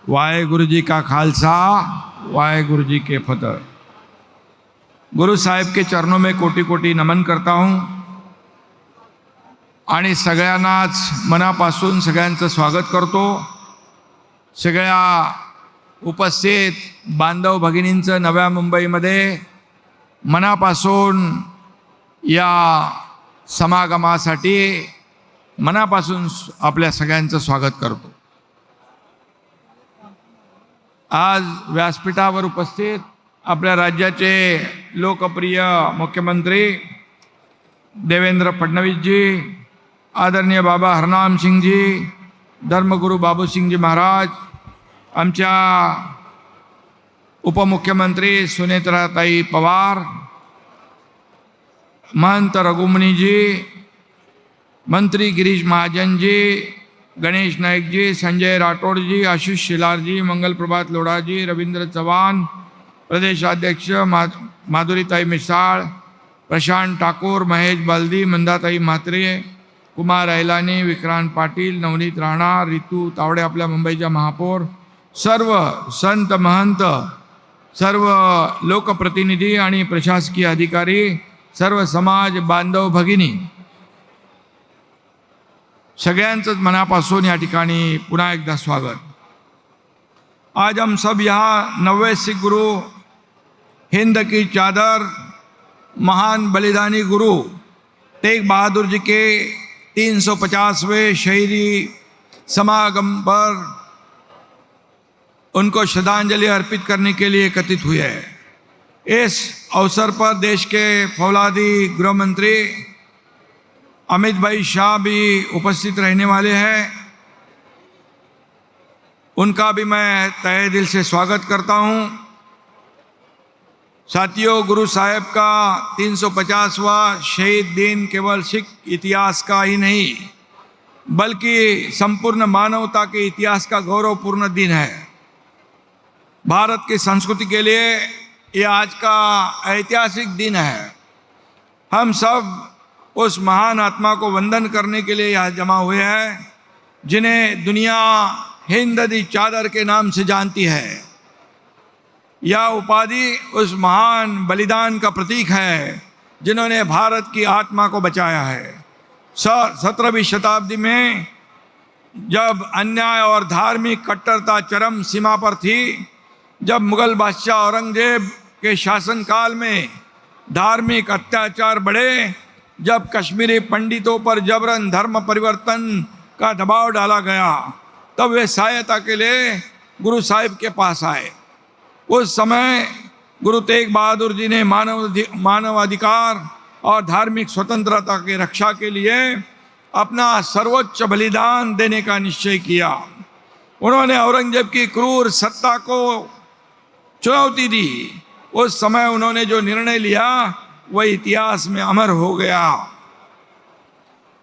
वाहेगुरु जी का खालसा, वाहेगुरु जी के फतेह। गुरु साहेब के चरणों में कोटि कोटि नमन करता हूं आणि सगळ्यांनाच मनापासून सगळ्यांचं स्वागत करतो। सगळ्या उपस्थित बांधव भगिनींचं नव्या मुंबईमध्ये मनापासून या समागमासाठी मनापासून आपल्या सगळ्यांचं स्वागत करतो। आज व्यासपीठावर उपस्थित आपल्या राज्याचे लोकप्रिय मुख्यमंत्री देवेंद्र फडणवीस जी, आदरणीय बाबा हरनाम सिंह जी, धर्मगुरू बाबू सिंह जी महाराज, आमच्या उपमुख्यमंत्री सुनेत्राताई पवार, महंत रघुमणी जी, मंत्री गिरीश महाजन जी, गणेश नायक जी, संजय राठौड़ जी, आशीष शिलार जी, मंगल प्रभात लोढ़ा जी, रविंद्र चौहान, प्रदेशाध्यक्ष माधुरीताई मिसाळ, प्रशांत ठाकुर, महेश बल्दी, मंदाताई म्हात्रे, कुमार अहिलानी, विक्रांत पाटील, नवनीत राणा, रितू तावडे, आपल्या मुंबईच्या महापौर, सर्व संत महंत, सर्व लोकप्रतिनिधी आणि प्रशासकीय अधिकारी, सर्व समाज बांधव भगिनी, सगळ्यांचंच मनापासून या ठिकाणी पुन्हा एकदा स्वागत। आज हम सब यहाँ 90 सिख गुरु, हिंद की चादर, महान बलिदानी गुरु तेग बहादुर जी के 350वें शहीदी समागम पर उनको श्रद्धांजलि अर्पित करने के लिए एकत्रित हुए हैं। इस अवसर पर देश के फौलादी गृह मंत्री अमित भाई शाह भी उपस्थित रहने वाले हैं। उनका भी मैं तहे दिल से स्वागत करता हूं। साथियों, गुरु साहेब का 350वां शहीद दिन केवल सिख इतिहास का ही नहीं बल्कि संपूर्ण मानवता के इतिहास का गौरवपूर्ण दिन है। भारत की संस्कृति के लिए ये आज का ऐतिहासिक दिन है। हम सब उस महान आत्मा को वंदन करने के लिए यहाँ जमा हुए हैं जिन्हें दुनिया हिंद दी चादर के नाम से जानती है। यह उपाधि उस महान बलिदान का प्रतीक है जिन्होंने भारत की आत्मा को बचाया है। 17वीं शताब्दी में जब अन्याय और धार्मिक कट्टरता चरम सीमा पर थी, जब मुगल बादशाह औरंगजेब के शासनकाल में धार्मिक अत्याचार बढ़े, जब कश्मीरी पंडितों पर जबरन धर्म परिवर्तन का दबाव डाला गया, तब वे सहायता के लिए गुरु साहिब के पास आए। उस समय गुरु तेग बहादुर जी ने मानव अधिकार और धार्मिक स्वतंत्रता की रक्षा के लिए अपना सर्वोच्च बलिदान देने का निश्चय किया। उन्होंने औरंगजेब की क्रूर सत्ता को चुनौती दी। उस समय उन्होंने जो निर्णय लिया वह इतिहास में अमर हो गया।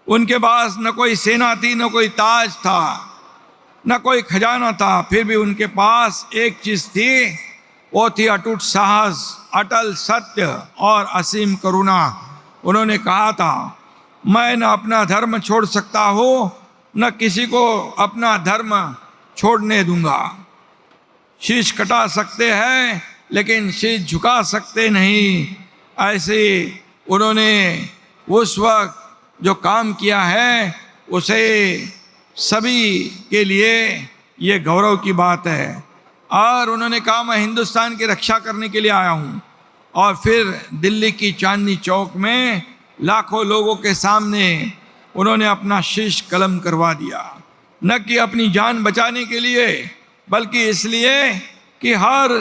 उनके पास न कोई सेना थी, न कोई ताज था, न कोई खजाना था, फिर भी उनके पास एक चीज थी, वो थी अटूट साहस, अटल सत्य और असीम करुणा। उन्होंने कहा था, मैं न अपना धर्म छोड़ सकता हूँ, न किसी को अपना धर्म छोड़ने दूंगा। शीश कटा सकते हैं लेकिन शीश झुका सकते नहीं। ऐसे उन्होंने उस वक्त जो काम किया है उसे सभी के लिए ये गौरव की बात है। और उन्होंने कहा, मैं हिंदुस्तान की रक्षा करने के लिए आया हूँ। और फिर दिल्ली की चांदनी चौक में लाखों लोगों के सामने उन्होंने अपना शीश कलम करवा दिया, न कि अपनी जान बचाने के लिए बल्कि इसलिए कि हर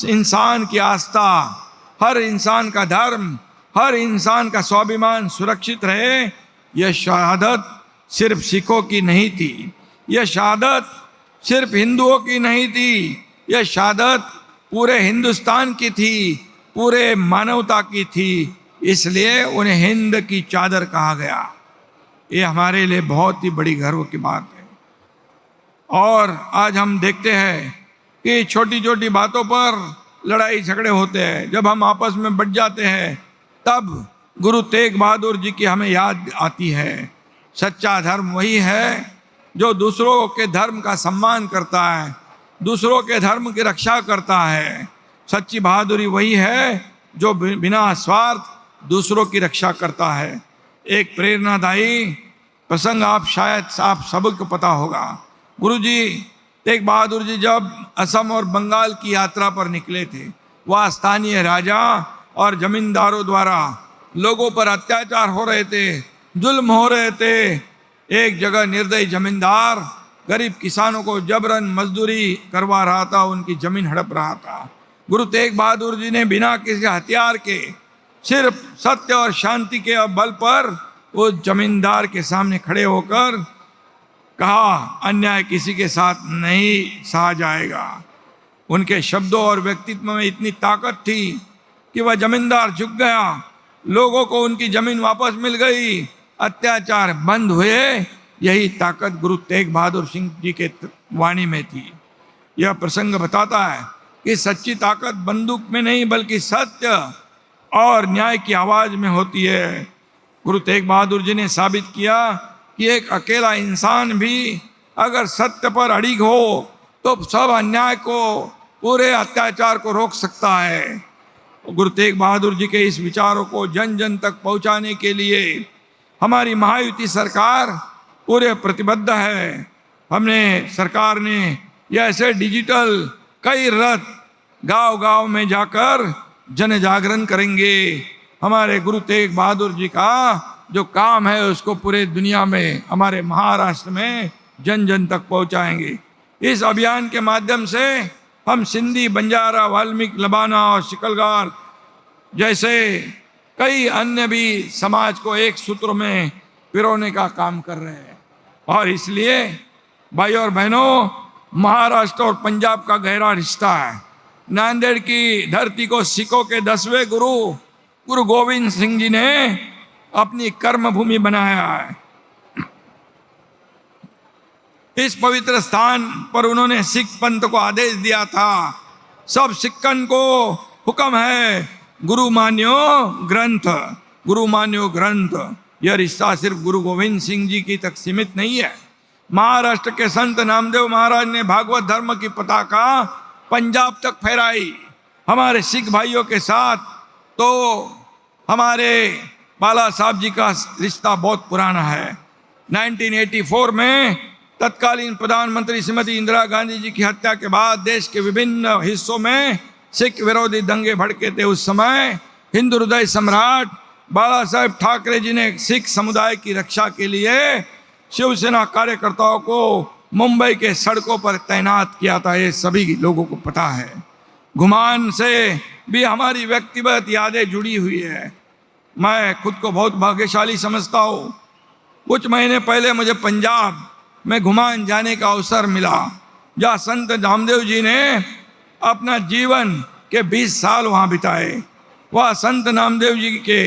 इंसान की आस्था, हर इंसान का धर्म, हर इंसान का स्वाभिमान सुरक्षित रहे। यह शहादत सिर्फ सिखों की नहीं थी, यह शहादत सिर्फ हिंदुओं की नहीं थी, यह शहादत पूरे हिंदुस्तान की थी, पूरे मानवता की थी। इसलिए उन्हें हिंद की चादर कहा गया। ये हमारे लिए बहुत ही बड़ी गर्व की बात है। और आज हम देखते हैं कि छोटी छोटी बातों पर लड़ाई झगड़े होते हैं। जब हम आपस में बट जाते हैं तब गुरु तेग बहादुर जी की हमें याद आती है। सच्चा धर्म वही है जो दूसरों के धर्म का सम्मान करता है, दूसरों के धर्म की रक्षा करता है। सच्ची बहादुरी वही है जो बिना स्वार्थ दूसरों की रक्षा करता है। एक प्रेरणादायी प्रसंग आप सबको पता होगा। गुरुजी तेग बहादुर जी जब असम और बंगाल की यात्रा पर निकले थे, वह स्थानीय राजा और जमींदारों द्वारा लोगों पर अत्याचार हो रहे थे, जुल्म हो रहे थे। एक जगह निर्दयी जमींदार गरीब किसानों को जबरन मजदूरी करवा रहा था, उनकी जमीन हड़प रहा था। गुरु तेग बहादुर जी ने बिना किसी हथियार के, सिर्फ सत्य और शांति के बल पर उस जमींदार के सामने खड़े होकर कहा, अन्याय किसी के साथ नहीं सहा जाएगा। उनके शब्दों और व्यक्तित्व में इतनी ताकत थी कि वह जमींदार झुक गया, लोगों को उनकी जमीन वापस मिल गई, अत्याचार बंद हुए। यही ताकत गुरु तेग बहादुर सिंह जी के वाणी में थी। यह प्रसंग बताता है कि सच्ची ताकत बंदूक में नहीं बल्कि सत्य और न्याय की आवाज में होती है। गुरु तेग बहादुर जी ने साबित किया कि एक अकेला इंसान भी अगर सत्य पर अड़िग हो तो सब अन्याय को, पूरे अत्याचार को रोक सकता है। गुरु तेग बहादुर जी के इस विचारों को जन जन तक पहुंचाने के लिए हमारी महायुति सरकार पूरे प्रतिबद्ध है। सरकार ने ये ऐसे डिजिटल कई रथ गांव गांव में जाकर जन जागरण करेंगे। हमारे गुरु तेग बहादुर जी का जो काम है उसको पूरे दुनिया में, हमारे महाराष्ट्र में जन जन तक पहुंचाएंगे। इस अभियान के माध्यम से हम सिंधी, बंजारा, वाल्मीकि, लबाना और शिकलगार जैसे कई अन्य भी समाज को एक सूत्र में पिरोने का काम कर रहे हैं। और इसलिए भाई और बहनों, महाराष्ट्र और पंजाब का गहरा रिश्ता है। नांदेड़ की धरती को सिखों के 10वें गुरु गोविंद सिंह जी ने अपनी कर्म भूमि बनाया है। इस पवित्र स्थान पर उन्होंने सिख पंथ को आदेश दिया था, सब सिक्कन को हुक्म है, गुरु मान्यो ग्रंथ, गुरु मान्यो ग्रंथ। यह रिश्ता सिर्फ गुरु गोविंद सिंह जी की तक सीमित नहीं है। महाराष्ट्र के संत नामदेव महाराज ने भागवत धर्म की पताका पंजाब तक फहराई। हमारे सिख भाइयों के साथ तो हमारे बाला साहब जी का रिश्ता बहुत पुराना है। 1984 में तत्कालीन प्रधानमंत्री श्रीमती इंदिरा गांधी जी की हत्या के बाद देश के विभिन्न हिस्सों में सिख विरोधी दंगे भड़के थे। उस समय हिंदू हृदय सम्राट बाला साहेब ठाकरे जी ने सिख समुदाय की रक्षा के लिए शिवसेना कार्यकर्ताओं को मुंबई के सड़कों पर तैनात किया था। ये सभी लोगों को पता है। घुमान से भी हमारी व्यक्तिगत यादें जुड़ी हुई है। मैं खुद को बहुत भाग्यशाली समझता हूँ। कुछ महीने पहले मुझे पंजाब में घुमान जाने का अवसर मिला, जहाँ संत नामदेव जी ने अपना जीवन के 20 साल वहाँ बिताए। वह संत नामदेव जी के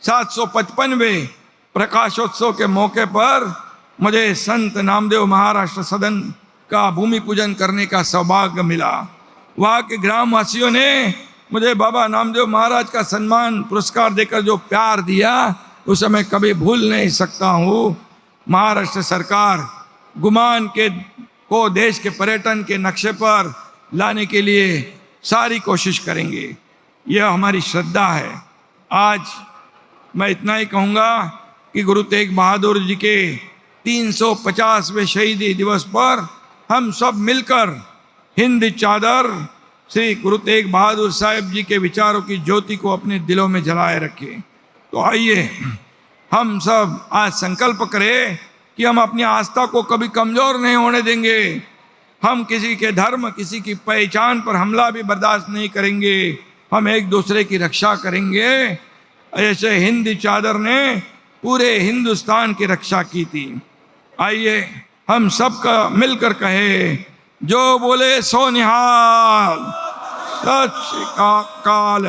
755वें प्रकाशोत्सव के मौके पर मुझे संत नामदेव महाराष्ट्र सदन का भूमि पूजन करने का सौभाग्य मिला। वहाँ के ग्रामवासियों ने मुझे बाबा नामदेव महाराज का सम्मान पुरस्कार देकर जो प्यार दिया, उसे मैं कभी भूल नहीं सकता हूँ। महाराष्ट्र सरकार घुमान को देश के पर्यटन के नक्शे पर लाने के लिए सारी कोशिश करेंगे। यह हमारी श्रद्धा है। आज मैं इतना ही कहूँगा कि गुरु तेग बहादुर जी के 350वें शहीदी दिवस पर हम सब मिलकर हिंद चादर श्री गुरु तेग बहादुर साहिब जी के विचारों की ज्योति को अपने दिलों में जलाए रखें। तो आइए हम सब आज संकल्प करें कि हम अपनी आस्था को कभी कमजोर नहीं होने देंगे। हम किसी के धर्म, किसी की पहचान पर हमला भी बर्दाश्त नहीं करेंगे। हम एक दूसरे की रक्षा करेंगे। ऐसे हिंद चादर ने पूरे हिंदुस्तान की रक्षा की थी। आइए हम सबका मिलकर कहे, जो बोले सो निहाल, सत श्री अकाल।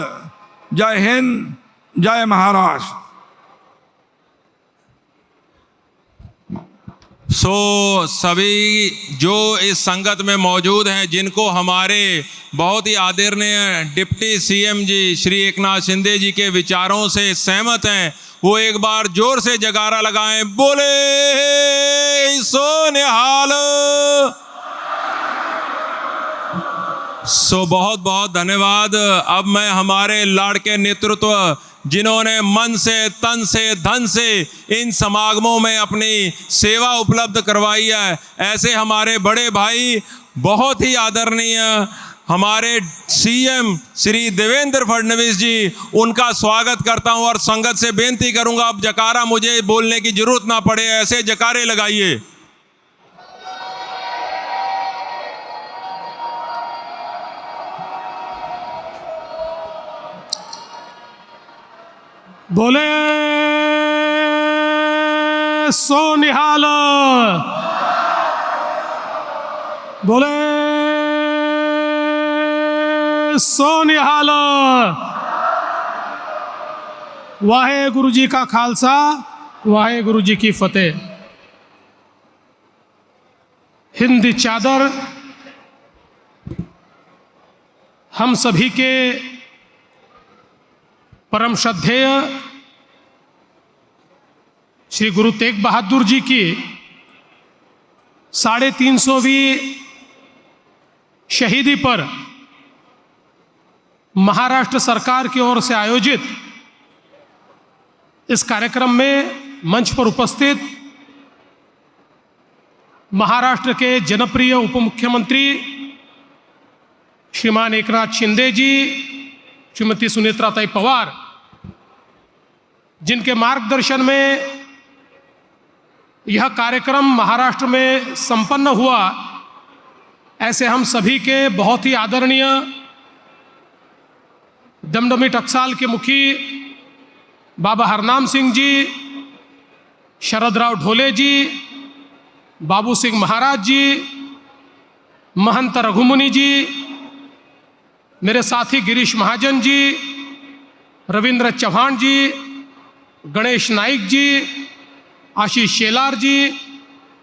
जय हिंद, जय महाराष्ट्र। सभी जो इस संगत में मौजूद हैं, जिनको हमारे बहुत ही आदरणीय डिप्टी सीएम जी श्री एकनाथ शिंदे जी के विचारों से सहमत हैं, वो एक बार जोर से जयकारा लगाएं, बोले सो निहाल। सो बहुत बहुत धन्यवाद। अब मैं हमारे लाड़के नेतृत्व जिन्होंने मन से, तन से, धन से इन समागमों में अपनी सेवा उपलब्ध करवाई है, ऐसे हमारे बड़े भाई बहुत ही आदरणीय हमारे सीएम श्री देवेंद्र फडणवीस जी, उनका स्वागत करता हूं और संगत से बेनती करूंगा अब जकारा मुझे बोलने की जरूरत ना पड़े, ऐसे जकारे लगाइए। बोले सो निहाल, बोले सो निहाल। वाहे गुरु जी का खालसा, वाहे गुरु जी की फतेह। हिंद चादर हम सभी के परम श्रद्धेय श्री गुरु तेग बहादुर जी की 350वीं शहीदी पर महाराष्ट्र सरकार की ओर से आयोजित इस कार्यक्रम में मंच पर उपस्थित महाराष्ट्र के जनप्रिय उप मुख्यमंत्री श्रीमान एकनाथ शिंदे जी, श्रीमती सुनेत्राताई पवार, जिनके मार्गदर्शन में यह कार्यक्रम महाराष्ट्र में संपन्न हुआ, ऐसे हम सभी के बहुत ही आदरणीय दमदमी टकसाल के मुखी बाबा हरनाम सिंह जी, शरदराव ढोले जी, बाबू सिंह महाराज जी, महंत रघुमुनि जी, मेरे साथी गिरीश महाजन जी, रविंद्र चौहान जी, गणेश नाइक जी, आशीष शेलार जी,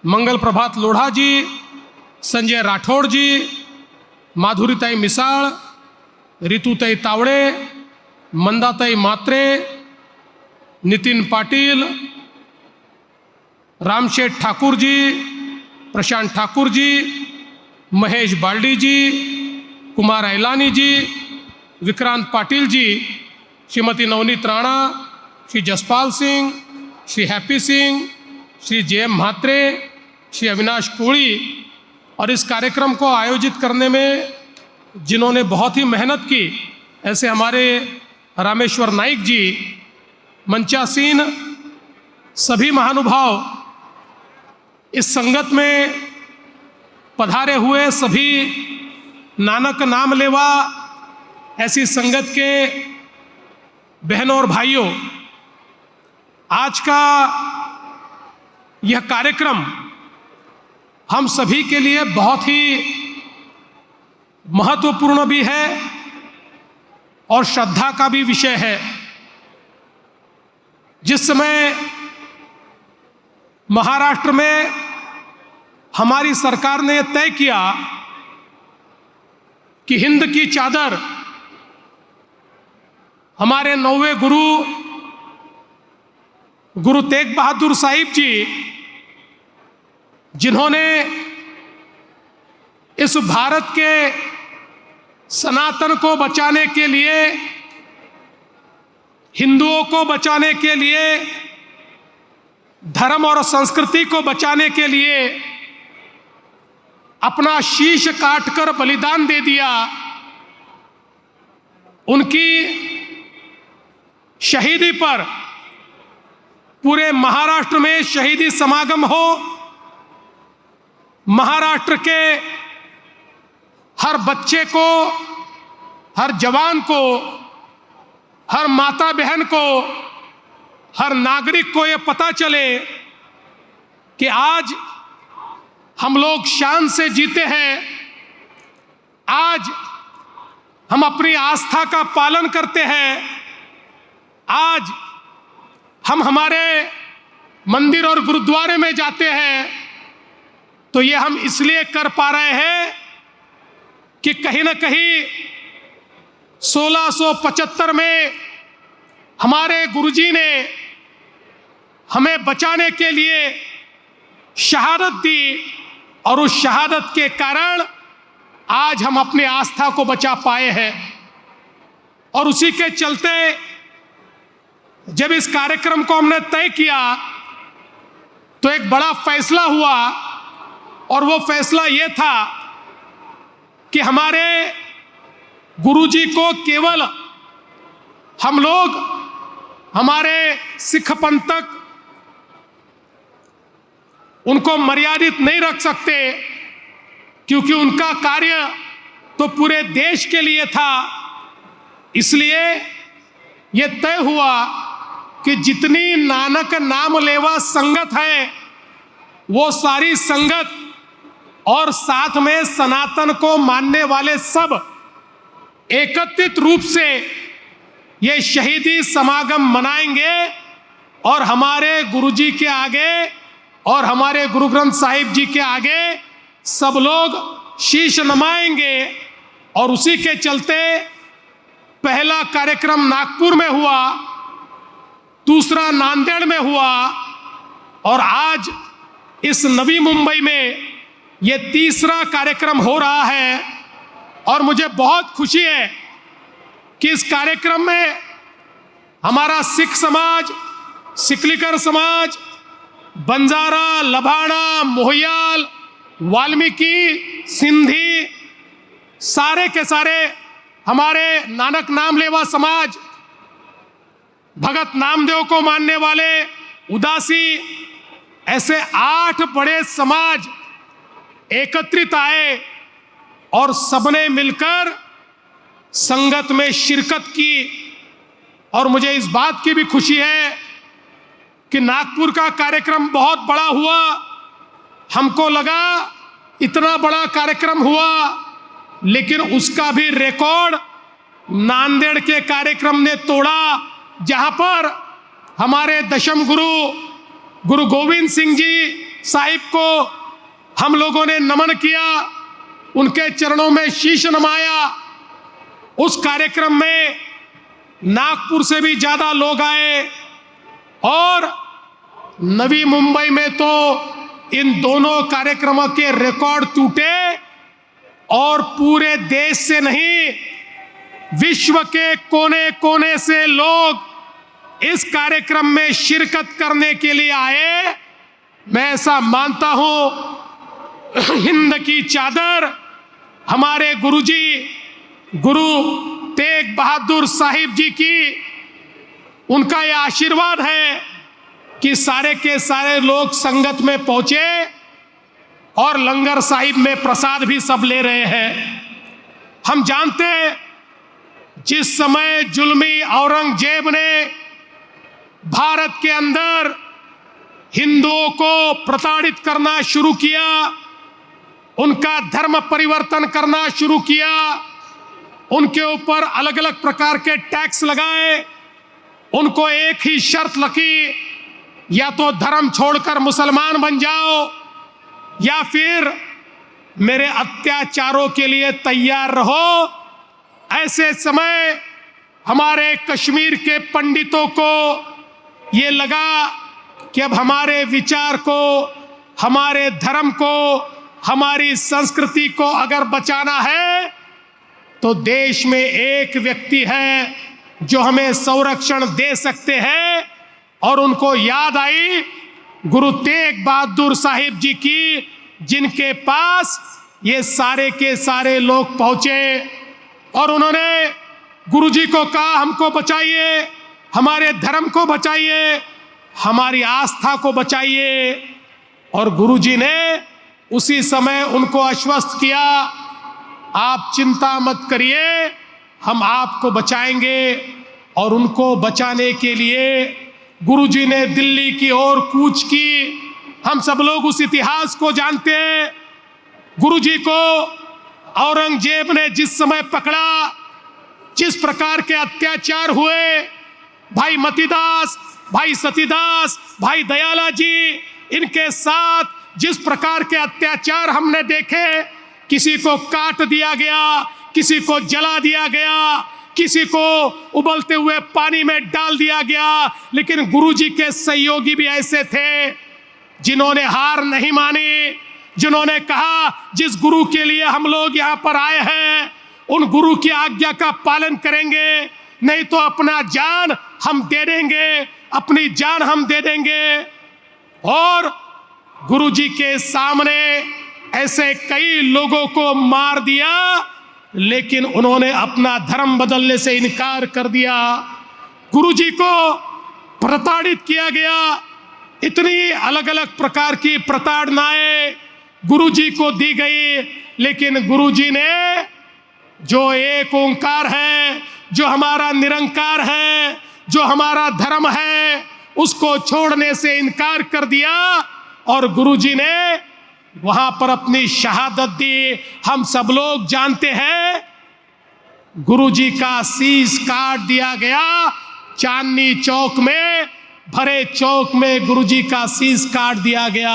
मंगल प्रभात लोढ़ा जी, संजय राठौड़ जी, माधुरीताई मिसाळ, रितुताई तावड़े, मंदाताई मात्रे, नितिन पाटिल, रामशेठ ठाकुर जी, प्रशांत ठाकुर जी, महेश बाल्डी जी, कुमार ऐलानी जी, विक्रांत पाटिल जी, श्रीमती नवनीत राणा, श्री जसपाल सिंह, श्री हैप्पी सिंह, श्री जे.एम. म्हात्रे, श्री अविनाश कोड़ी, और इस कार्यक्रम को आयोजित करने में जिन्होंने बहुत ही मेहनत की, ऐसे हमारे रामेश्वर नाइक जी, मंचासीन सभी महानुभाव, इस संगत में पधारे हुए सभी नानक नाम लेवा ऐसी संगत के बहनों और भाइयों, आज का यह कार्यक्रम हम सभी के लिए बहुत ही महत्वपूर्ण भी है और श्रद्धा का भी विषय है। जिस समय महाराष्ट्र में हमारी सरकार ने तय किया कि हिंद की चादर हमारे 9वें गुरु तेग बहादुर साहिब जी, जिन्होंने इस भारत के सनातन को बचाने के लिए, हिंदुओं को बचाने के लिए, धर्म और संस्कृति को बचाने के लिए अपना शीश काटकर बलिदान दे दिया, उनकी शहीदी पर पूरे महाराष्ट्र में शहीदी समागम हो, महाराष्ट्र के हर बच्चे को, हर जवान को, हर माता बहन को, हर नागरिक को ये पता चले कि आज हम लोग शान से जीते हैं, आज हम अपनी आस्था का पालन करते हैं, आज हम हमारे मंदिर और गुरुद्वारे में जाते हैं, तो ये हम इसलिए कर पा रहे हैं कि कहीं ना कहीं 1675 में हमारे गुरुजी ने हमें बचाने के लिए शहादत दी, और उस शहादत के कारण आज हम अपनी आस्था को बचा पाए हैं। और उसी के चलते जब इस कार्यक्रम को हमने तय किया तो एक बड़ा फैसला हुआ, और वो फैसला ये था कि हमारे गुरुजी को केवल हम लोग हमारे सिख पंथ तक उनको मर्यादित नहीं रख सकते, क्योंकि उनका कार्य तो पूरे देश के लिए था। इसलिए ये तय हुआ कि जितनी नानक नाम लेवा संगत है वो सारी संगत और साथ में सनातन को मानने वाले सब एकत्रित रूप से ये शहीदी समागम मनाएंगे और हमारे गुरुजी के आगे और हमारे गुरु ग्रंथ साहिब जी के आगे सब लोग शीश नमाएंगे। और उसी के चलते पहला कार्यक्रम नागपुर में हुआ, दूसरा नांदेड़ में हुआ, और आज इस नवी मुंबई में ये तीसरा कार्यक्रम हो रहा है। और मुझे बहुत खुशी है कि इस कार्यक्रम में हमारा सिख समाज, सिकलीकर समाज, बंजारा, लबाड़ा, मोहियाल, वाल्मीकि, सिंधी, सारे के सारे हमारे नानक नाम लेवा समाज, भगत नामदेव को मानने वाले उदासी, ऐसे 8 बड़े समाज एकत्रित आए और सबने मिलकर संगत में शिरकत की। और मुझे इस बात की भी खुशी है कि नागपुर का कार्यक्रम बहुत बड़ा हुआ। हमको लगा इतना बड़ा कार्यक्रम हुआ, लेकिन उसका भी रिकॉर्ड नांदेड़ के कार्यक्रम ने तोड़ा, जहां पर हमारे दशम गुरु गोविंद सिंह जी साहिब को हम लोगों ने नमन किया, उनके चरणों में शीश नमाया। उस कार्यक्रम में नागपुर से भी ज्यादा लोग आए, और नवी मुंबई में तो इन दोनों कार्यक्रमों के रिकॉर्ड टूटे, और पूरे देश से नहीं, विश्व के कोने कोने से लोग इस कार्यक्रम में शिरकत करने के लिए आए। मैं ऐसा मानता हूं हिंद की चादर हमारे गुरुजी गुरु तेग बहादुर साहिब जी की, उनका यह आशीर्वाद है कि सारे के सारे लोग संगत में पहुंचे और लंगर साहिब में प्रसाद भी सब ले रहे हैं। हम जानते हैं जिस समय जुल्मी औरंगजेब ने भारत के अंदर हिंदुओं को प्रताड़ित करना शुरू किया, उनका धर्म परिवर्तन करना शुरू किया, उनके ऊपर अलग अलग प्रकार के टैक्स लगाए, उनको एक ही शर्त लगी, या तो धर्म छोड़कर मुसलमान बन जाओ या फिर मेरे अत्याचारों के लिए तैयार रहो। ऐसे समय हमारे कश्मीर के पंडितों को ये लगा कि अब हमारे विचार को, हमारे धर्म को, हमारी संस्कृति को अगर बचाना है तो देश में एक व्यक्ति है जो हमें संरक्षण दे सकते हैं। और उनको याद आई गुरु तेग बहादुर साहिब जी की, जिनके पास ये सारे के सारे लोग पहुंचे और उन्होंने गुरुजी को कहा हमको बचाइए, हमारे धर्म को बचाइए, हमारी आस्था को बचाइए। और गुरुजी ने उसी समय उनको आश्वस्त किया, आप चिंता मत करिए, हम आपको बचाएंगे। और उनको बचाने के लिए गुरुजी ने दिल्ली की ओर कूच की। हम सब लोग उस इतिहास को जानते हैं। गुरुजी को औरंगजेब ने जिस समय पकड़ा, जिस प्रकार के अत्याचार हुए, भाई मतीदास, भाई सतीदास, भाई दयाला जी, इनके साथ जिस प्रकार के अत्याचार हमने देखे, किसी को काट दिया गया, किसी को जला दिया गया, किसी को उबलते हुए पानी में डाल दिया गया। लेकिन गुरुजी के सहयोगी भी ऐसे थे जिन्होंने हार नहीं मानी, जिन्होंने कहा जिस गुरु के लिए हम लोग यहाँ पर आए हैं उन गुरु की आज्ञा का पालन करेंगे, नहीं तो अपना जान हम दे देंगे, अपनी जान हम दे देंगे। और गुरु जी के सामने ऐसे कई लोगों को मार दिया, लेकिन उन्होंने अपना धर्म बदलने से इनकार कर दिया। गुरु जी को प्रताड़ित किया गया, इतनी अलग अलग प्रकार की प्रताड़नाएं गुरु जी को दी गई, लेकिन गुरु जी ने जो एक ओंकार है, जो हमारा निरंकार है, जो हमारा धर्म है, उसको छोड़ने से इनकार कर दिया और गुरु जी ने वहां पर अपनी शहादत दी। हम सब लोग जानते हैं गुरु जी का शीश काट दिया गया, चांदनी चौक में, भरे चौक में गुरु जी का शीश काट दिया गया।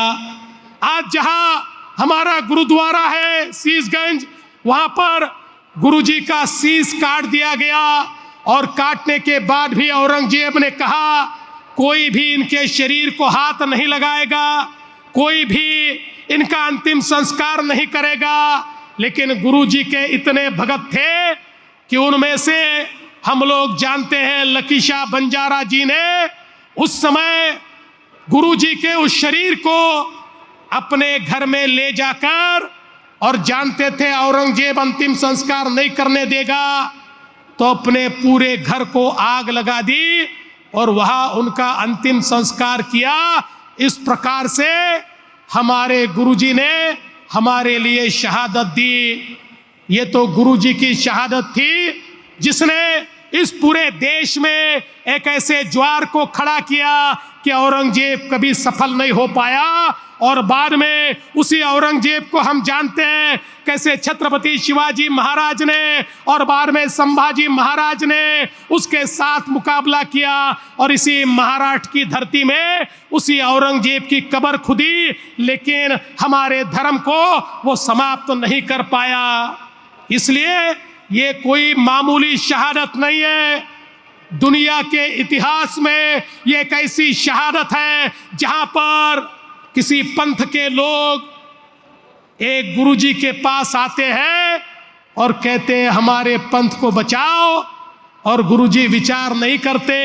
आज जहां हमारा गुरुद्वारा है शीशगंज, वहां पर गुरु जी का शीश काट दिया गया और काटने के बाद भी औरंगजेब ने कहा कोई भी इनके शरीर को हाथ नहीं लगाएगा, कोई भी इनका अंतिम संस्कार नहीं करेगा। लेकिन गुरु जी के इतने भगत थे कि उनमें से हम लोग जानते हैं लकीशा बंजारा जी ने उस समय गुरु जी के उस शरीर को अपने घर में ले जाकर, और जानते थे औरंगजेब अंतिम संस्कार नहीं करने देगा, तो अपने पूरे घर को आग लगा दी और वहां उनका अंतिम संस्कार किया। इस प्रकार से हमारे गुरुजी ने हमारे लिए शहादत दी। ये तो गुरुजी की शहादत थी जिसने इस पूरे देश में एक ऐसे ज्वार को खड़ा किया कि औरंगजेब कभी सफल नहीं हो पाया। और बाद में उसी औरंगजेब को हम जानते हैं कैसे छत्रपति शिवाजी महाराज ने और बाद में संभाजी महाराज ने उसके साथ मुकाबला किया और इसी महाराष्ट्र की धरती में उसी औरंगजेब की कब्र खुदी, लेकिन हमारे धर्म को वो समाप्त नहीं कर पाया। इसलिए ये कोई मामूली शहादत नहीं है। दुनिया के इतिहास में ये एक ऐसी शहादत है जहां पर किसी पंथ के लोग एक गुरुजी के पास आते हैं और कहते हैं हमारे पंथ को बचाओ, और गुरुजी विचार नहीं करते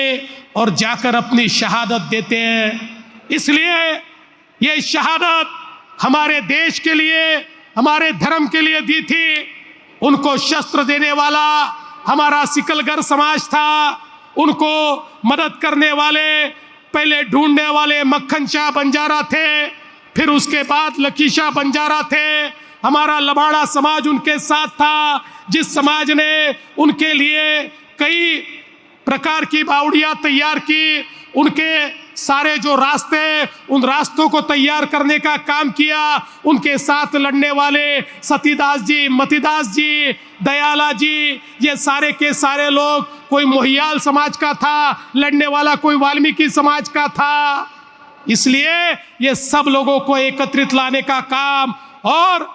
और जाकर अपनी शहादत देते हैं। इसलिए ये शहादत हमारे देश के लिए, हमारे धर्म के लिए दी थी। उनको शस्त्र देने वाला हमारा सिकलगर समाज था, उनको मदद करने वाले पहले ढूंढने वाले मक्खन शाह बंजारा थे, फिर उसके बाद लकीशा बंजारा थे। हमारा लबाड़ा समाज उनके साथ था, जिस समाज ने उनके लिए कई प्रकार की बावड़ियाँ तैयार की, उनके सारे जो रास्ते, उन रास्तों को तैयार करने का काम किया। उनके साथ लड़ने वाले सतीदास जी, मतीदास जी, दयाला जी, ये सारे के सारे लोग, कोई मोहियाल समाज का था लड़ने वाला, कोई वाल्मीकि समाज का था। इसलिए ये सब लोगों को एकत्रित लाने का काम, और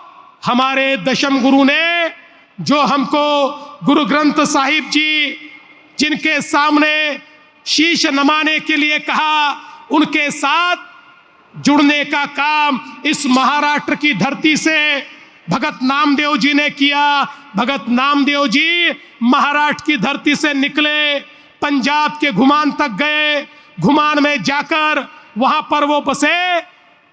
हमारे दशम गुरु ने जो हमको गुरु ग्रंथ साहिब जी जिनके सामने शीश नमाने के लिए कहा, उनके साथ जुड़ने का काम इस महाराष्ट्र की धरती से भगत नामदेव जी ने किया। भगत नामदेव जी महाराष्ट्र की धरती से निकले, पंजाब के घुमान तक गए, घुमान में जाकर वहां पर वो बसे,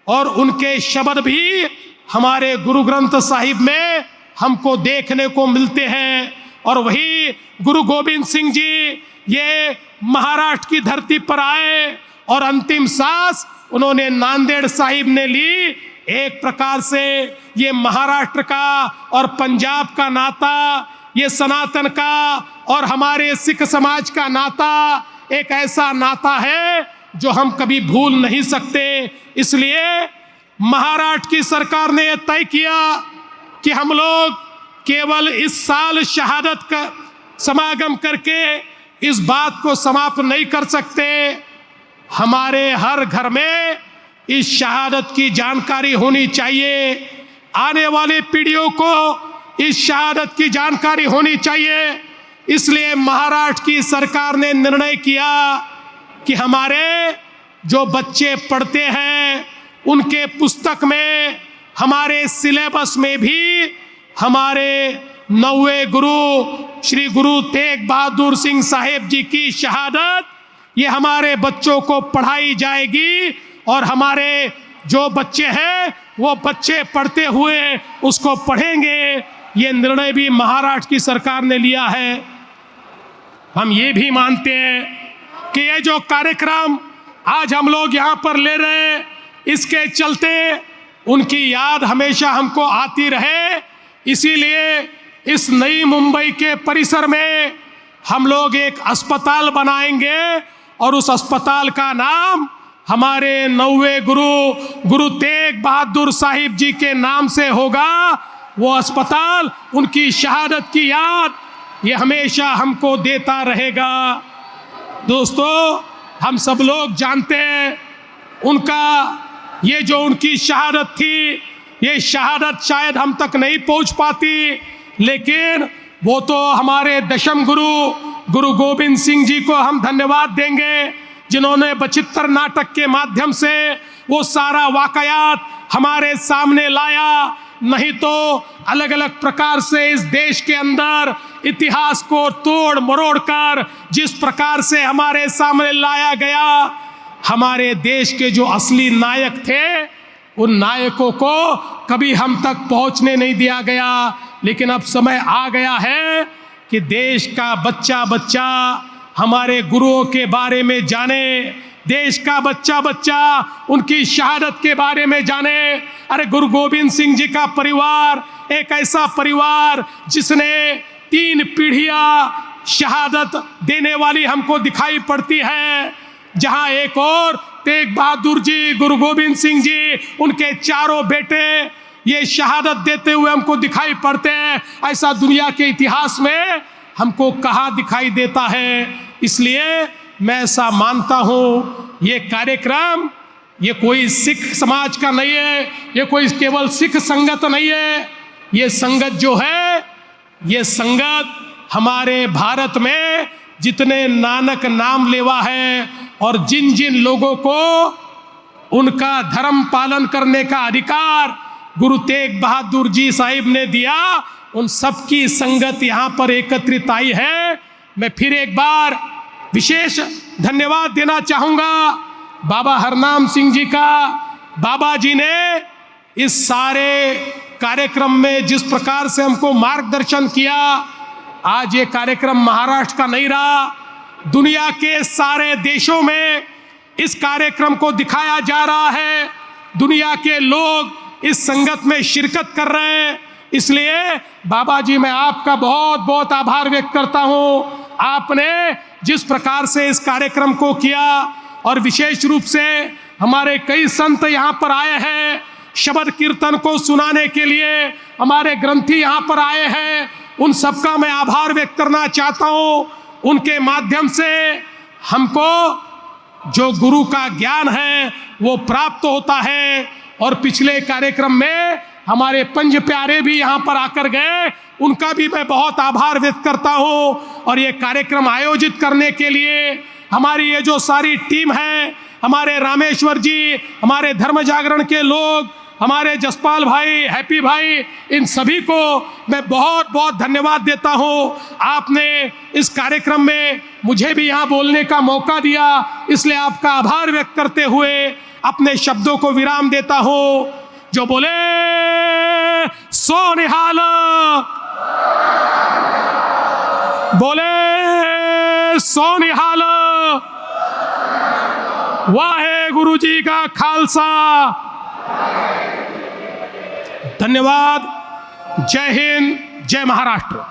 और उनके शब्द भी हमारे गुरु ग्रंथ साहिब में हमको देखने को मिलते हैं। और वही गुरु गोविंद सिंह जी ये महाराष्ट्र की धरती पर आए और अंतिम सांस उन्होंने नांदेड़ साहिब ने ली। एक प्रकार से ये महाराष्ट्र का और पंजाब का नाता, ये सनातन का और हमारे सिख समाज का नाता एक ऐसा नाता है जो हम कभी भूल नहीं सकते। इसलिए महाराष्ट्र की सरकार ने यह तय किया कि हम लोग केवल इस साल शहादत का समागम करके इस बात को समाप्त नहीं कर सकते। हमारे हर घर में इस शहादत की जानकारी होनी चाहिए, आने वाले पीढ़ियों को इस शहादत की जानकारी होनी चाहिए। इसलिए महाराष्ट्र की सरकार ने निर्णय किया कि हमारे जो बच्चे पढ़ते हैं उनके पुस्तक में हमारे सिलेबस में भी हमारे 9वें गुरु श्री गुरु तेग बहादुर सिंह साहिब जी की शहादत ये हमारे बच्चों को पढ़ाई जाएगी और हमारे जो बच्चे हैं वो बच्चे पढ़ते हुए उसको पढ़ेंगे। ये निर्णय भी महाराष्ट्र की सरकार ने लिया है। हम ये भी मानते हैं कि ये जो कार्यक्रम आज हम लोग यहाँ पर ले रहे हैं इसके चलते उनकी याद हमेशा हमको आती रहे। इसीलिए इस नई मुंबई के परिसर में हम लोग एक अस्पताल बनाएंगे और उस अस्पताल का नाम हमारे 9वें गुरु तेग बहादुर साहिब जी के नाम से होगा। वो अस्पताल उनकी शहादत की याद ये हमेशा हमको देता रहेगा। दोस्तों, हम सब लोग जानते हैं उनका ये जो उनकी शहादत थी, ये शहादत शायद हम तक नहीं पहुंच पाती, लेकिन वो तो हमारे दशम गुरु गोविंद सिंह जी को हम धन्यवाद देंगे, जिन्होंने बचित्तर नाटक के माध्यम से वो सारा वाकयात हमारे सामने लाया। नहीं तो अलग अलग प्रकार से इस देश के अंदर इतिहास को तोड़ मरोड़ कर जिस प्रकार से हमारे सामने लाया गया, हमारे देश के जो असली नायक थे उन नायकों को कभी हम तक पहुंचने नहीं दिया गया। लेकिन अब समय आ गया है कि देश का बच्चा बच्चा हमारे गुरुओं के बारे में जाने, देश का बच्चा बच्चा उनकी शहादत के बारे में जाने। अरे गुरु गोविंद सिंह जी का परिवार एक ऐसा परिवार जिसने 3 पीढ़ियां शहादत देने वाली हमको दिखाई पड़ती है, जहां एक और तेग बहादुर जी, गुरु गोविंद सिंह जी, उनके चारों बेटे ये शहादत देते हुए हमको दिखाई पड़ते हैं। ऐसा दुनिया के इतिहास में हमको कहाँ दिखाई देता है। इसलिए मैं ऐसा मानता हूँ ये कार्यक्रम ये कोई सिख समाज का नहीं है, ये कोई केवल सिख संगत नहीं है। ये संगत जो है, ये संगत हमारे भारत में जितने नानक नाम लेवा है और जिन जिन लोगों को उनका धर्म पालन करने का अधिकार गुरु तेग बहादुर जी साहिब ने दिया, उन सबकी संगत यहाँ पर एकत्रित आई है। मैं फिर एक बार विशेष धन्यवाद देना चाहूँगा बाबा हरनाम सिंह जी का। बाबा जी ने इस सारे कार्यक्रम में जिस प्रकार से हमको मार्गदर्शन किया, आज ये कार्यक्रम महाराष्ट्र का नहीं रहा, दुनिया के सारे देशों में इस कार्यक्रम को दिखाया जा रहा है। दुनिया के लोग इस संगत में शिरकत कर रहे हैं। इसलिए बाबा जी मैं आपका बहुत बहुत आभार व्यक्त करता हूँ। आपने जिस प्रकार से इस कार्यक्रम को किया और विशेष रूप से हमारे कई संत यहाँ पर आए हैं शब्द कीर्तन को सुनाने के लिए, हमारे ग्रंथी यहाँ पर आए हैं, उन सबका मैं आभार व्यक्त करना चाहता हूँ। उनके माध्यम से हमको जो गुरु का ज्ञान है वो प्राप्त होता है। और पिछले कार्यक्रम में हमारे पंज प्यारे भी यहाँ पर आकर गए, उनका भी मैं बहुत आभार व्यक्त करता हूँ। और ये कार्यक्रम आयोजित करने के लिए हमारी ये जो सारी टीम है, हमारे रामेश्वर जी, हमारे धर्म जागरण के लोग, हमारे जसपाल भाई, हैप्पी भाई, इन सभी को मैं बहुत बहुत धन्यवाद देता हूँ। आपने इस कार्यक्रम में मुझे भी यहाँ बोलने का मौका दिया, इसलिए आपका आभार व्यक्त करते हुए अपने शब्दों को विराम देता हूँ। जो बोले सो निहाल, बोले सो निहाल, वाहे गुरु जी का खालसा। धन्यवाद। जय हिंद, जय महाराष्ट्र।